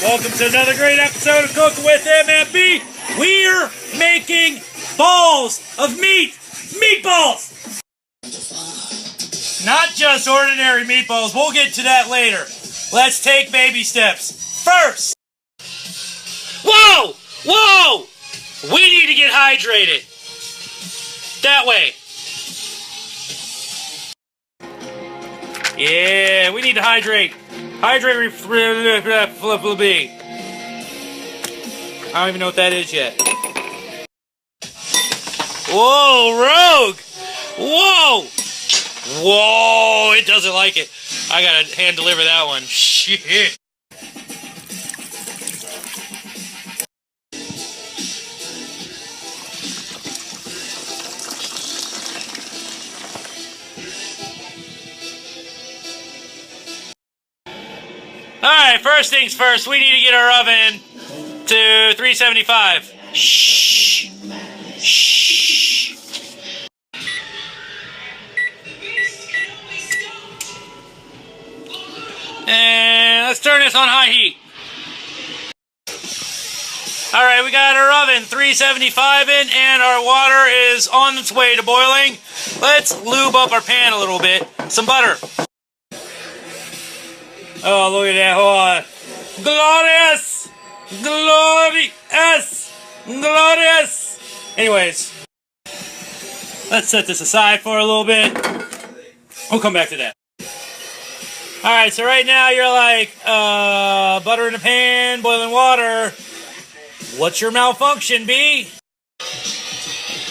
Welcome to another great episode of Cooking with MFB. We're making balls of meat. Meatballs! Not just ordinary meatballs. We'll get to that later. Let's take baby steps. First! Whoa! Whoa! We need to get hydrated. That way. Yeah, we need to hydrate. Hydrate flip-flip-B. I don't even know what that is yet. Whoa, Rogue! Whoa! Whoa, it doesn't like it. I gotta hand deliver that one. Shit. Alright, first things first, we need to get our oven to 375. Shh. Shh. And let's turn this on high heat. Alright, we got our oven 375 in and our water is on its way to boiling. Let's lube up our pan a little bit. Some butter. Oh, look at that. Hold on. Glorious! Glorious! Glorious! Anyways, let's set this aside for a little bit. We'll come back to that. Alright, so right now you're like, butter in the pan, boiling water. What's your malfunction, B?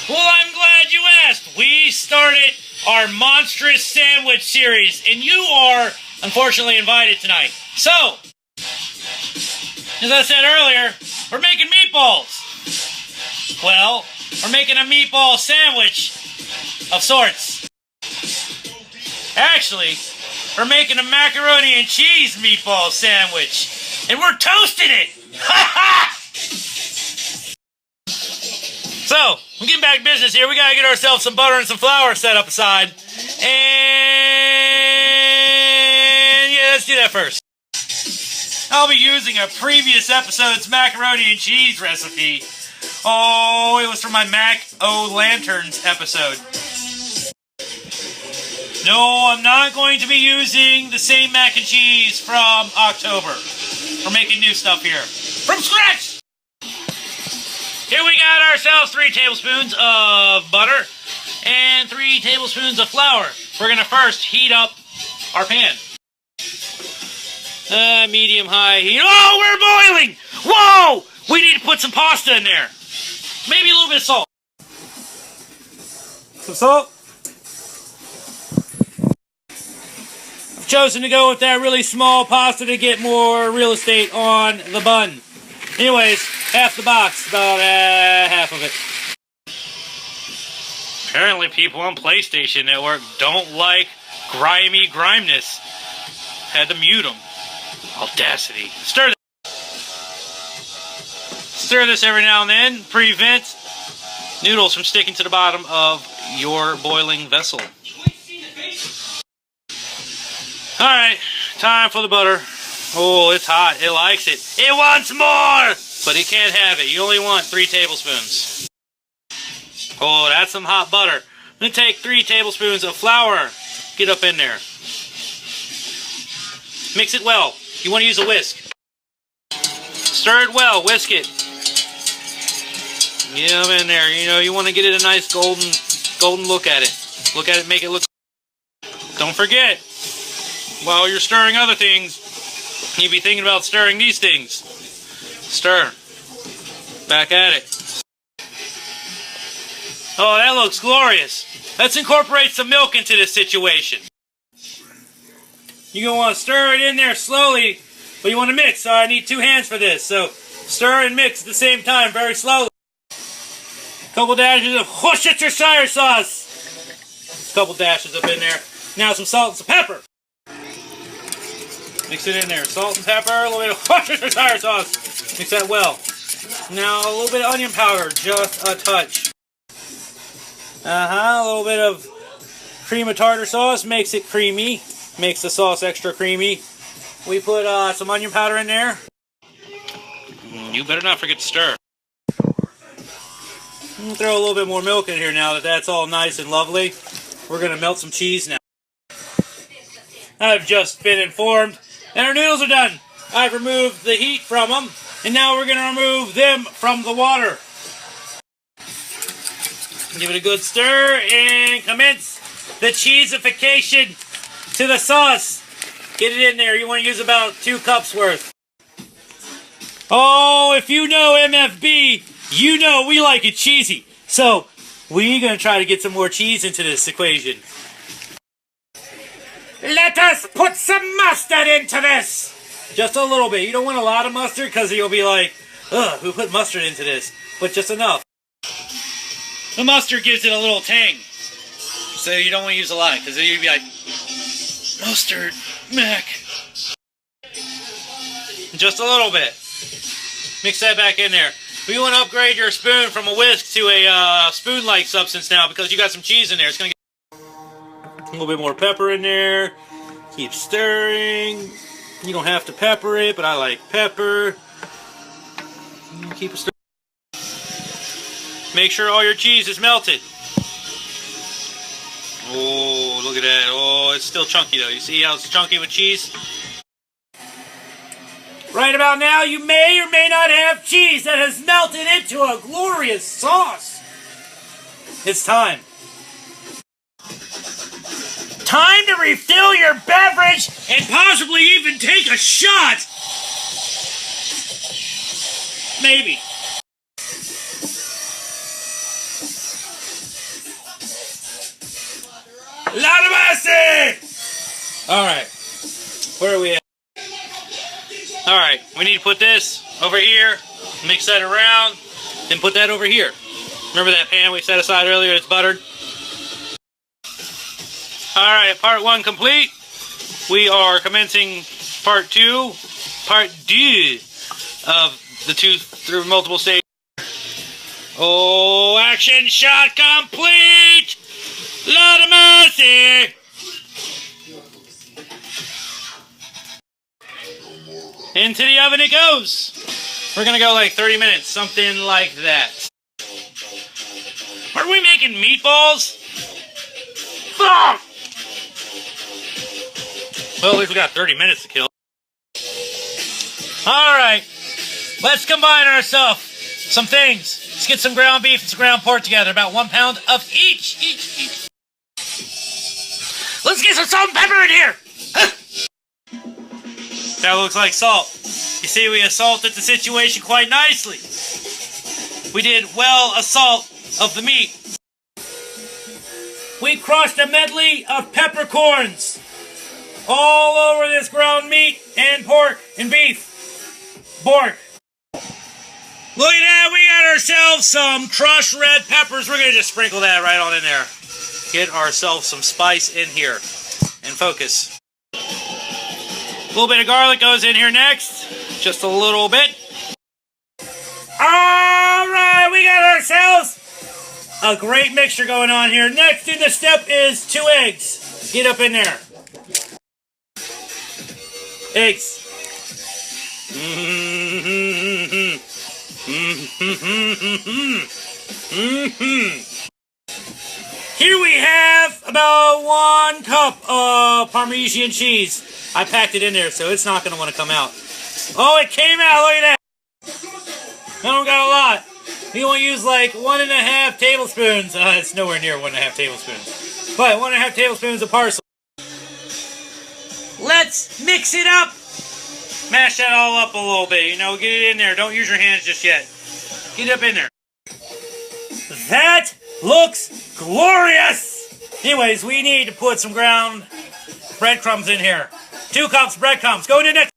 Well, I'm glad you asked. We started our monstrous sandwich series, and you are unfortunately invited tonight. So, as I said earlier, we're making meatballs. Well, we're making a meatball sandwich of sorts. Actually, we're making a macaroni and cheese meatball sandwich. And we're toasting it! Ha ha! So, we're getting back to business here. We gotta get ourselves some butter and some flour set up aside. And yeah, let's do that first. I'll be using a previous episode's macaroni and cheese recipe. Oh, it was from my Mac O Lanterns episode. No, I'm not going to be using the same mac and cheese from October. We're making new stuff here. From scratch! Here we got ourselves 3 tablespoons of butter and 3 tablespoons of flour. We're going to first heat up our pan. Medium-high heat. Oh, we're boiling! Whoa! We need to put some pasta in there. Maybe a little bit of salt. Some salt. I've chosen to go with that really small pasta to get more real estate on the bun. Anyways, half the box, about half of it. Apparently people on PlayStation Network don't like grimy grimeness. Had to mute them. Audacity. Stir this every now and then. Prevent noodles from sticking to the bottom of your boiling vessel. Alright, time for the butter. Oh, it's hot. It likes it. It wants more! But it can't have it. You only want 3 tablespoons. Oh, that's some hot butter. I'm going to take 3 tablespoons of flour. Get up in there. Mix it well. You want to use a whisk. Stir it well. Whisk it. Get up in there. You know, you want to get it a nice golden look at it. Look at it, make it look. Don't forget, while you're stirring other things, you be thinking about stirring these things. Stir. Back at it. Oh, that looks glorious. Let's incorporate some milk into this situation. You're going to want to stir it in there slowly, but you want to mix. So I need 2 hands for this. So stir and mix at the same time, very slowly. Couple dashes of Worcestershire sauce. Couple dashes up in there. Now some salt and some pepper. Mix it in there. Salt and pepper, a little bit of Worcestershire sauce. Mix that well. Now a little bit of onion powder, just a touch. A little bit of cream of tartar sauce makes it creamy. Makes the sauce extra creamy. We put some onion powder in there. You better not forget to stir. I'm gonna throw a little bit more milk in here now that that's all nice and lovely. We're gonna melt some cheese now. I've just been informed that our noodles are done. I've removed the heat from them, and now we're gonna remove them from the water. Give it a good stir and commence the cheesification to the sauce. Get it in there. You want to use about 2 cups worth. Oh, if you know MFB, you know we like it cheesy. So, we're going to try to get some more cheese into this equation. Let us put some mustard into this. Just a little bit. You don't want a lot of mustard because you'll be like, ugh, who put mustard into this? But just enough. The mustard gives it a little tang. So you don't want to use a lot because then you'd be like, mustard, mac. Just a little bit. Mix that back in there. We want to upgrade your spoon from a whisk to a spoon-like substance now because you got some cheese in there. It's going to get a little bit more pepper in there. Keep stirring. You don't have to pepper it, but I like pepper. Keep it stirring. Make sure all your cheese is melted. Oh, look at that. Oh, it's still chunky though. You see how it's chunky with cheese? Right about now, you may or may not have cheese that has melted into a glorious sauce. It's time. Time to refill your beverage and possibly even take a shot. Maybe. Lot of mercy! Alright. Where are we at? Alright, we need to put this over here, mix that around, then put that over here. Remember that pan we set aside earlier that's buttered? Alright, part 1 complete. We are commencing part 2 of the 2 through multiple stages. Oh, action shot complete! Lord of mercy! Into the oven it goes. We're gonna go like 30 minutes, something like that. Are we making meatballs? Fuck! Well, at least we got 30 minutes to kill. Alright, let's combine ourselves some things. Let's get some ground beef and some ground pork together, about 1 pound of each. Let's get some salt and pepper in here! That looks like salt. You see, we assaulted the situation quite nicely. We did well assault of the meat. We crushed a medley of peppercorns all over this ground meat and pork and beef. Pork. Look at that, we got ourselves some crushed red peppers. We're going to just sprinkle that right on in there. Get ourselves some spice in here. And focus. A little bit of garlic goes in here next. Just a little bit. Alright, we got ourselves a great mixture going on here. Next in the step is 2 eggs. Get up in there. Eggs. Here we have about 1 cup of Parmesan cheese. I packed it in there, so it's not going to want to come out. Oh, it came out! Look at that! I don't got a lot. You want to use like 1.5 tablespoons. It's nowhere near 1.5 tablespoons. But 1.5 tablespoons of parsley. Let's mix it up. Mash that all up a little bit. You know, get it in there. Don't use your hands just yet. Get it up in there. That looks glorious! Anyways, we need to put some ground breadcrumbs in here. 2 cups breadcrumbs. Go into the next.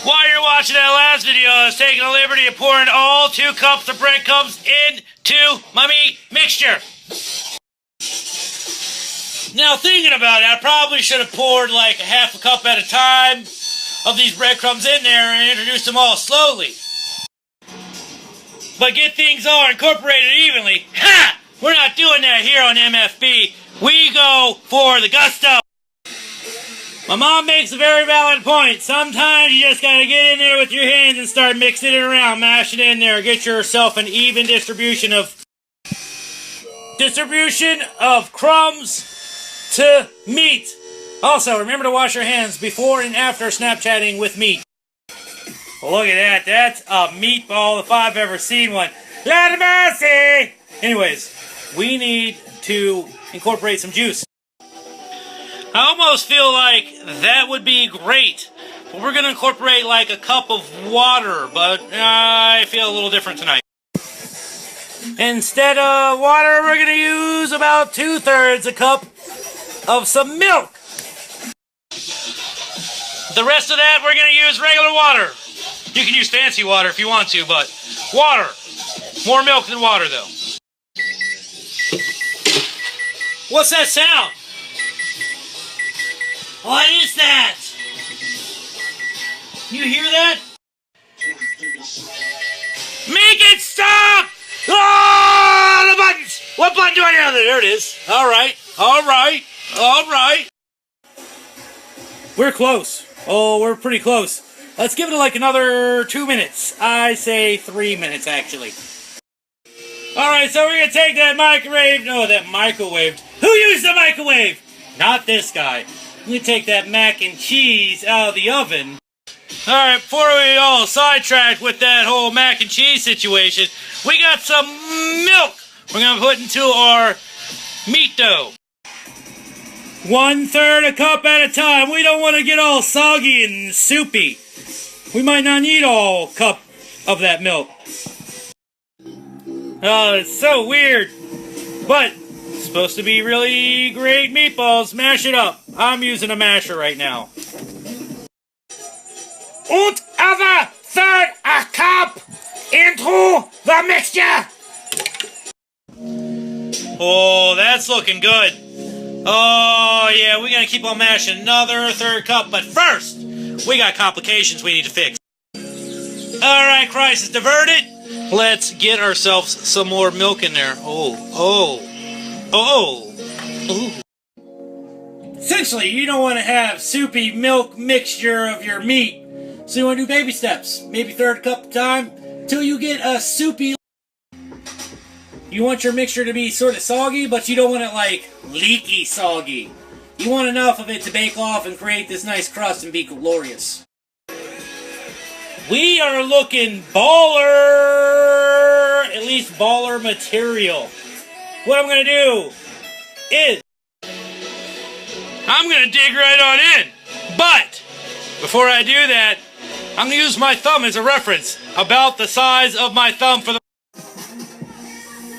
While you're watching that last video, I was taking the liberty of pouring all 2 cups of breadcrumbs into my meat mixture. Now, thinking about it, I probably should have poured like 1/2 cup at a time of these breadcrumbs in there and introduced them all slowly. But get things all incorporated evenly. Ha! We're not doing that here on MFB. We go for the gusto. My mom makes a very valid point. Sometimes you just gotta get in there with your hands and start mixing it around, mashing it in there. Get yourself an even distribution of crumbs to meat. Also, remember to wash your hands before and after Snapchatting with meat. Look at that. That's a meatball if I've ever seen one. Lord of mercy! Anyways, we need to incorporate some juice. I almost feel like that would be great. But we're going to incorporate like a cup of water, but I feel a little different tonight. Instead of water, we're going to use about 2/3 a cup of some milk. The rest of that, we're going to use regular water. You can use fancy water if you want to, but water. More milk than water, though. What's that sound? What is that? You hear that? Make it stop! Oh, the buttons! What button do I have? There it is. All right. We're close. Oh, we're pretty close. Let's give it like another 2 minutes. I say 3 minutes, actually. All right, so we're going to take that microwave. No, that microwave. Who used the microwave? Not this guy. We're going to take that mac and cheese out of the oven. All right, before we all sidetrack with that whole mac and cheese situation, we got some milk we're going to put into our meat dough. 1/3 a cup at a time. We don't want to get all soggy and soupy. We might not need all cup of that milk. Oh, it's so weird. But it's supposed to be really great meatballs. Mash it up. I'm using a masher right now. Und other third a cup into the mixture. Oh, that's looking good. Oh, yeah, we're going to keep on mashing another 1/3 cup. But first, we got complications we need to fix. All right, crisis diverted. Let's get ourselves some more milk in there. Oh. Essentially, you don't want to have soupy milk mixture of your meat. So you want to do baby steps. Maybe 1/3 cup at a time till you get a soupy. You want your mixture to be sort of soggy, but you don't want it like leaky soggy. You want enough of it to bake off and create this nice crust and be glorious. We are looking baller, at least baller material. What I'm going to do is I'm going to dig right on in. But before I do that, I'm going to use my thumb as a reference. About the size of my thumb for the...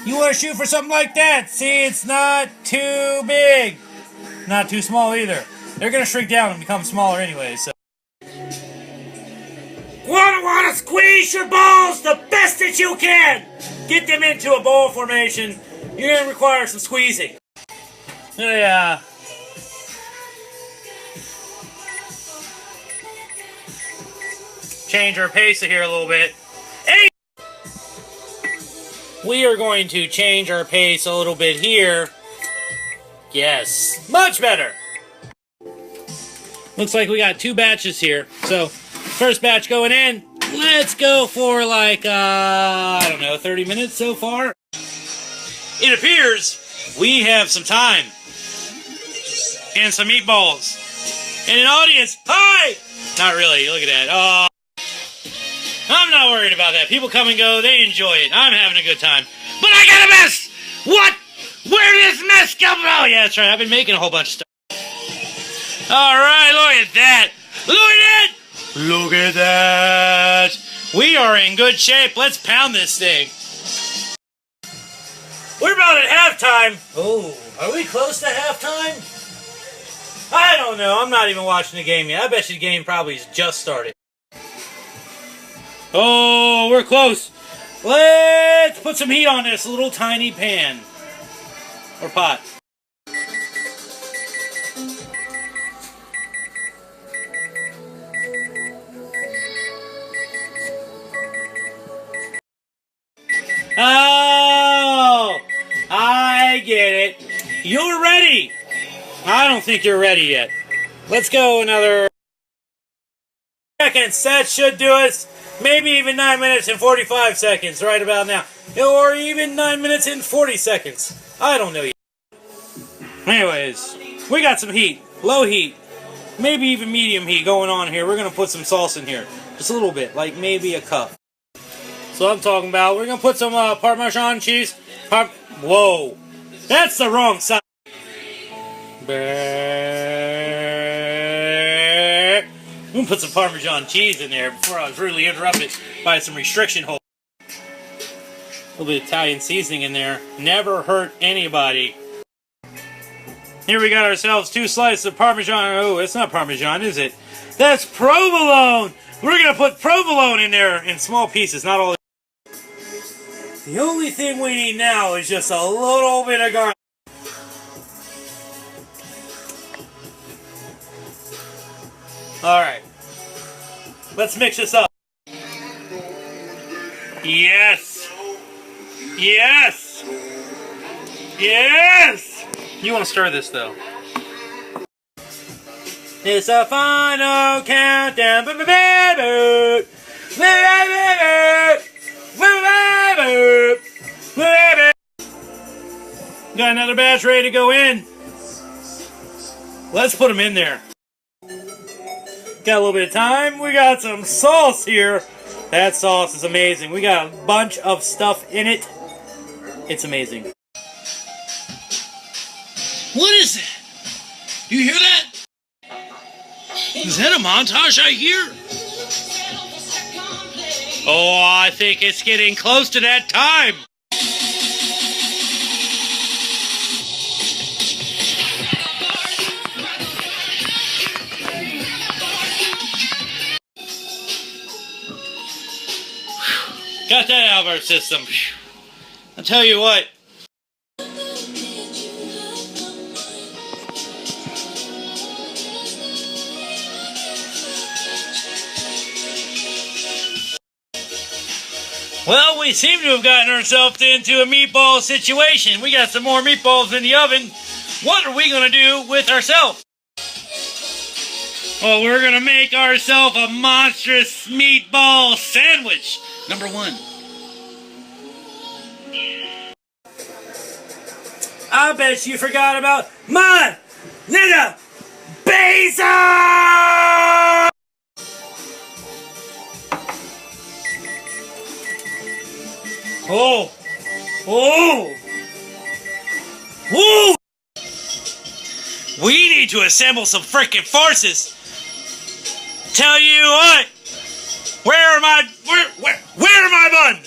You want to shoot for something like that. See, it's not too big. Not too small either. They're going to shrink down and become smaller anyway, so... Want to squeeze your balls the best that you can. Get them into a ball formation. You're going to require some squeezing. Yeah. Change our pace here a little bit. Hey! We are going to change our pace a little bit here. Yes. Much better. Looks like we got 2 batches here. So, first batch going in. Let's go for like, I don't know, 30 minutes so far. It appears we have some time. And some meatballs. And an audience. Hi! Not really. Look at that. Oh. I'm not worried about that. People come and go. They enjoy it. I'm having a good time. But I got a mess! What? Where did this mess come from? Oh, yeah, that's right. I've been making a whole bunch of stuff. All right, look at that. Look at it! Look at that! We are in good shape. Let's pound this thing. We're about at halftime. Oh, are we close to halftime? I don't know. I'm not even watching the game yet. I bet you the game probably has just started. Oh, we're close. Let's put some heat on this little tiny pan. Or pot. Oh, I get it. You're ready. I don't think you're ready yet. Let's go another seconds. That should do us. Maybe even 9 minutes and 45 seconds right about now. Or even 9 minutes and 40 seconds. I don't know yet. Anyways, we got some heat. Low heat. Maybe even medium heat going on here. We're going to put some sauce in here. Just a little bit. Like maybe a cup. So I'm talking about, we're going to put some Parmesan cheese. Whoa. That's the wrong side. I'm going to put some Parmesan cheese in there before I was rudely interrupted by some restriction hold. A little bit of Italian seasoning in there. Never hurt anybody. Here we got ourselves 2 slices of Parmesan. Oh, it's not Parmesan, is it? That's provolone! We're going to put provolone in there in small pieces, not all. The only thing we need now is just a little bit of garlic. Alright. Let's mix this up. Yes! Yes! Yes! You want to stir this though. It's a final countdown. Got another batch ready to go in. Let's put them in there. Got a little bit of time. We got some sauce here. That sauce is amazing. We got a bunch of stuff in it. It's amazing. What is that? Do you hear that? Is that a montage I hear? Oh, I think it's getting close to that time. Got that out of our system. I'll tell you what. Well, we seem to have gotten ourselves into a meatball situation. We got some more meatballs in the oven. What are we going to do with ourselves? Well, we're going to make ourselves a monstrous meatball sandwich. Number 1. I bet you forgot about my little basil! Oh! Oh! Woo! We need to assemble some frickin' forces. Tell you what! Where are my buns?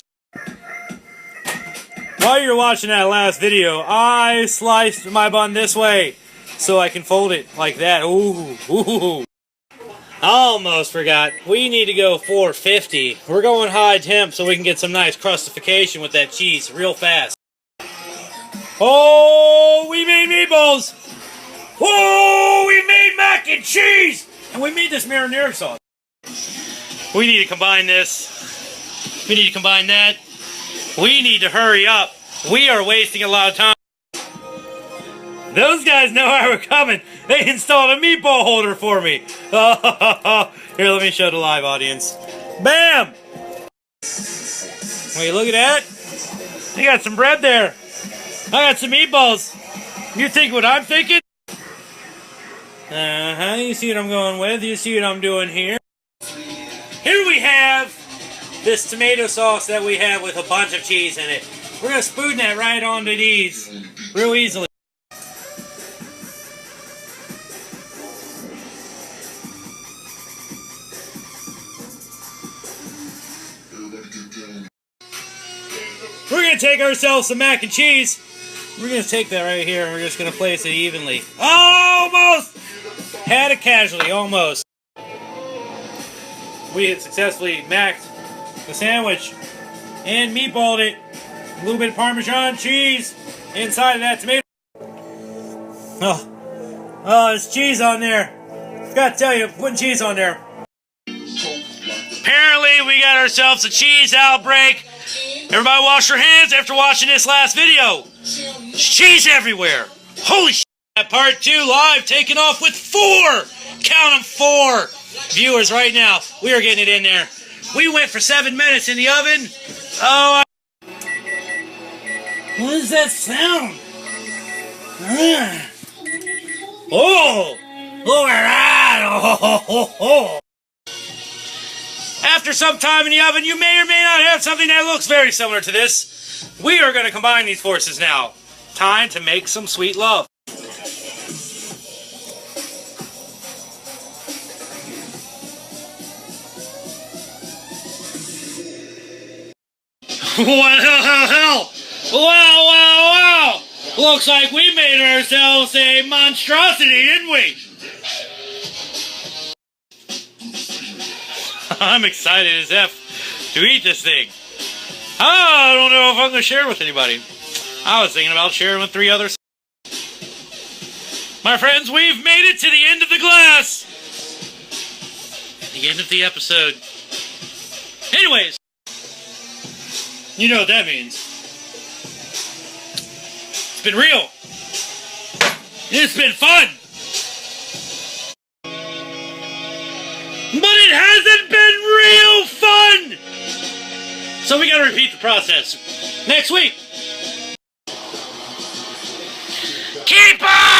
While you're watching that last video, I sliced my bun this way so I can fold it like that. Ooh, ooh. Almost forgot. We need to go 450. We're going high temp so we can get some nice crustification with that cheese real fast. Oh, we made meatballs. Oh, we made mac and cheese. And we made this marinara sauce. We need to combine this. We need to combine that. We need to hurry up. We are wasting a lot of time. Those guys know how we're coming. They installed a meatball holder for me. Here, let me show the live audience. Bam! Wait, look at that. I got some bread there. I got some meatballs. You think what I'm thinking? You see what I'm going with? You see what I'm doing here? Here we have this tomato sauce that we have with a bunch of cheese in it. We're going to spoon that right onto these real easily. We're going to take ourselves some mac and cheese. We're going to take that right here and we're just going to place it evenly. Almost! Had it casually, almost. We had successfully macked the sandwich and meatballed it. A little bit of Parmesan cheese inside of that tomato. Oh, there's cheese on there. Forgot to tell you, putting cheese on there. Apparently, we got ourselves a cheese outbreak. Everybody wash your hands after watching this last video. There's cheese everywhere. Holy shit. At part 2 live, taking off with 4. Count them, 4 viewers right now. We are getting it in there. We went for 7 minutes in the oven. Oh, what is that sound? Oh, look at that! Oh. After some time in the oven, you may or may not have something that looks very similar to this. We are going to combine these forces now. Time to make some sweet love. Well, wow. Looks like we made ourselves a monstrosity, didn't we? I'm excited as F to eat this thing. I don't know if I'm going to share it with anybody. I was thinking about sharing with 3 others. My friends, we've made it to the end of the glass. The end of the episode. Anyways, you know what that means. It's been real. It's been fun. But it hasn't been real fun! So we gotta repeat the process. Next week. Keep on!